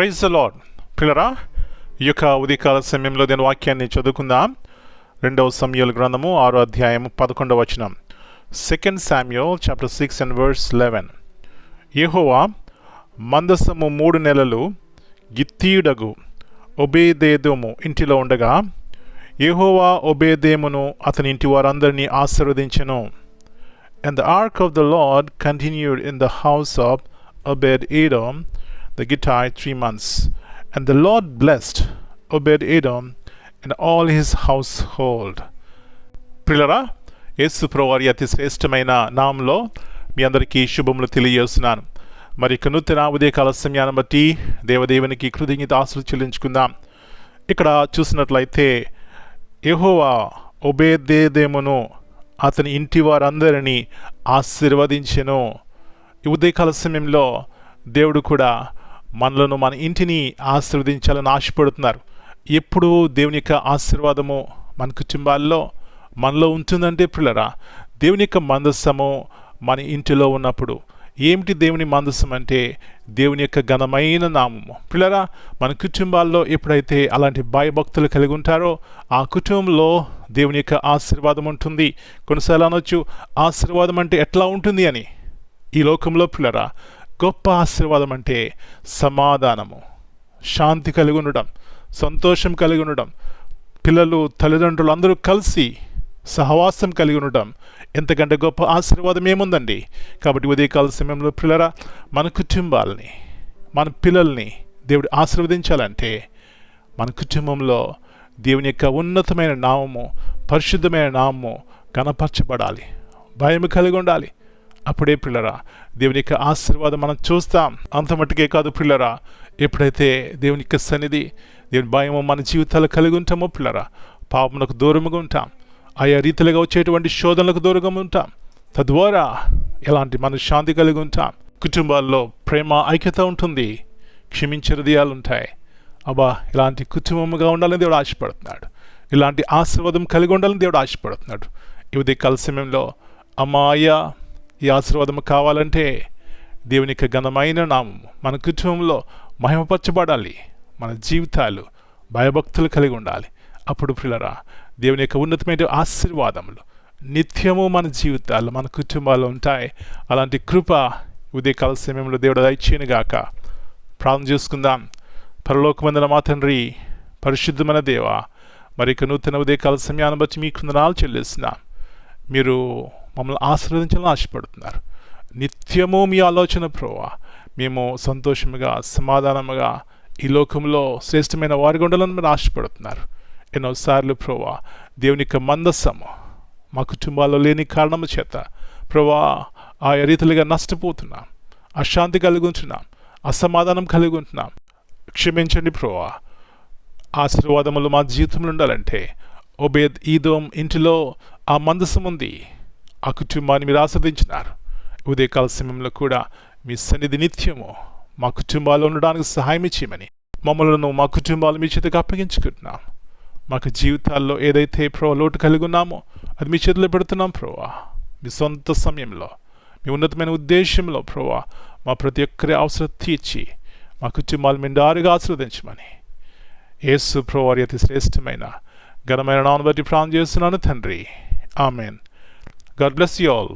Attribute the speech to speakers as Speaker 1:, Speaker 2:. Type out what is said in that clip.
Speaker 1: Praise the lord. పిల్లరా, ఈ యొక్క ఉదయకాల సమయంలో నేను వాక్యాన్ని చదువుకుందాం. 2వ సమూయేలు గ్రంథము 6వ అధ్యాయము 11వ వచనం. 2 Samuel chapter 6 and verse 11. యెహోవా మందసము 3 నెలలు గిత్తీయుడగు ఒబేదెదోము ఇంటిలో ఉండగా యెహోవా ఒబేదెదోమును అతని ఇంటి వారందరినీ ఆశీర్వదించెను. And the ark of the Lord continued in the house of Obed-Edom the Gittite 3 months. And the Lord blessed Obed-Edom and all his household. ప్రియులారా, యేసు ప్రభువారి అతి శ్రేష్టమైన నామంలో మీ అందరికీ శుభములు తెలియజేస్తున్నాను. మరి నూతన ఉదయకాల సమయాన్ని బట్టి దేవదేవునికి కృతజ్ఞతాస్తుతులు చెల్లించుకుందాం. ఇక్కడ చూసినట్లయితే యెహోవా ఒబేదెదోమును అతని ఇంటి వారందరినీ ఆశీర్వదించెను. ఈ ఉదయకాల సమయంలో దేవుడు కూడా మనలను, మన ఇంటిని ఆశీర్వదించాలని ఆశపడుతున్నారు. ఎప్పుడు దేవుని యొక్క ఆశీర్వాదము మన కుటుంబాల్లో మనలో ఉంటుందంటే పిల్లరా, దేవుని యొక్క మందసము మన ఇంటిలో ఉన్నప్పుడు. ఏమిటి దేవుని మందసం అంటే? దేవుని యొక్క ఘనమైన నామము. పిల్లరా, మన కుటుంబాల్లో ఎప్పుడైతే అలాంటి భయభక్తులు కలిగి ఉంటారో ఆ కుటుంబంలో దేవుని యొక్క ఆశీర్వాదం ఉంటుంది. కొన్నిసార్లు అనొచ్చు, ఆశీర్వాదం అంటే ఎట్లా ఉంటుంది అని. ఈ లోకంలో పిల్లరా, గొప్ప ఆశీర్వాదం అంటే సమాధానము, శాంతి కలిగి ఉండడం, సంతోషం కలిగి ఉండడం, పిల్లలు తల్లిదండ్రులు అందరూ కలిసి సహవాసం కలిగి ఉండడం, ఎంతకంటే గొప్ప ఆశీర్వాదం ఏముందండి? కాబట్టి ఉదయకాల సమయంలో పిల్లరా, మన కుటుంబాలని, మన పిల్లల్ని దేవుడు ఆశీర్వదించాలంటే మన కుటుంబంలో దేవుని యొక్క ఉన్నతమైన నామము, పరిశుద్ధమైన నామము కనపరచబడాలి, భయం కలిగి ఉండాలి. అప్పుడే పిల్లరా దేవుని యొక్క ఆశీర్వాదం మనం చూస్తాం. అంత మట్టుకే కాదు పిల్లరా, ఎప్పుడైతే దేవుని యొక్క సన్నిధి, దేవుని భయము మన జీవితాలు కలిగి ఉంటామో పిల్లరా, పాపమునకు దూరంగా ఉంటాం, ఆయా రీతిలుగా వచ్చేటువంటి శోధనలకు దూరంగా ఉంటాం. తద్వారా ఎలాంటి మన శాంతి కలిగి ఉంటాం. కుటుంబాల్లో ప్రేమ, ఐక్యత ఉంటుంది, క్షమించే హృదయాలు ఉంటాయి. అబ్బా, ఇలాంటి కుటుంబముగా ఉండాలని దేవుడు ఆశపడుతున్నాడు. ఇలాంటి ఆశీర్వాదం కలిగి ఉండాలని దేవుడు ఆశపడుతున్నాడు. ఈ ఉదయకాల సమయంలో అమ్మాయ్యా, ఈ ఆశీర్వాదం కావాలంటే దేవుని యొక్క ఘనమైన నామము మన కుటుంబంలో మహిమపరచబడాలి. మన జీవితాలు భయభక్తులు కలిగి ఉండాలి. అప్పుడు పిల్లరా, దేవుని యొక్క ఉన్నతమైన ఆశీర్వాదములు నిత్యము మన జీవితాలు, మన కుటుంబాల్లో ఉంటాయి. అలాంటి కృప ఉదయకాల సమయంలో దేవుడు దయచేయనుగాక. ప్రార్థన చేసుకుందాం. పరలోకమందున మా తండ్రి, పరిశుద్ధమైన దేవా, మరి నూతన ఉదయకాల సమయాన్ని బట్టి మీకు వందనాలు చెల్లిస్తున్నాం. మీరు మమ్మల్ని ఆశీర్వదించాలని ఆశపడుతున్నారు. నిత్యము మీ ఆలోచన ప్రభువా, మేము సంతోషముగా, సమాధానముగా ఈ లోకంలో శ్రేష్టమైన వారిగా ఉండాలని మీరు ఆశపడుతున్నారు. ఎన్నోసార్లు ప్రభువా, దేవుని యొక్క మందసము మా కుటుంబాల్లో లేని కారణము చేత ప్రభువా ఆయా రీతిలుగా నష్టపోతున్నాం, అశాంతి కలిగి ఉంటున్నాం, అసమాధానం కలిగి ఉంటున్నాం. క్షమించండి ప్రభువా. ఆశీర్వాదములు మా జీవితంలో ఉండాలంటే ఒబేదెదోము ఇంటిలో ఆ మందసం ఉంది. ఆ కుటుంబాన్ని మీరు ఆస్వాదించినారు. ఉదయకాల సమయంలో కూడా మీ సన్నిధి నిత్యము మా కుటుంబాల్లో ఉండడానికి సహాయం చేయమని మమ్మల్ని, మా కుటుంబాలు మీ చేతికి అప్పగించుకుంటున్నాం. మాకు జీవితాల్లో ఏదైతే ప్రభు లోటు కలిగి ఉన్నామో అది మీ చేతిలో పెడుతున్నాం ప్రభు. మీ సొంత సమయంలో, మీ ఉన్నతమైన ఉద్దేశంలో ప్రభు మా ప్రతి ఒక్కరి అవసరం తీర్చి మా కుటుంబాలు మెండారుగా ఆశీర్వదించమని యేసు ప్రభు వారి అతి శ్రేష్టమైన ఘనమైన నామమును బట్టి ప్రార్థన చేస్తున్నాను తండ్రి. Amen. God bless you all.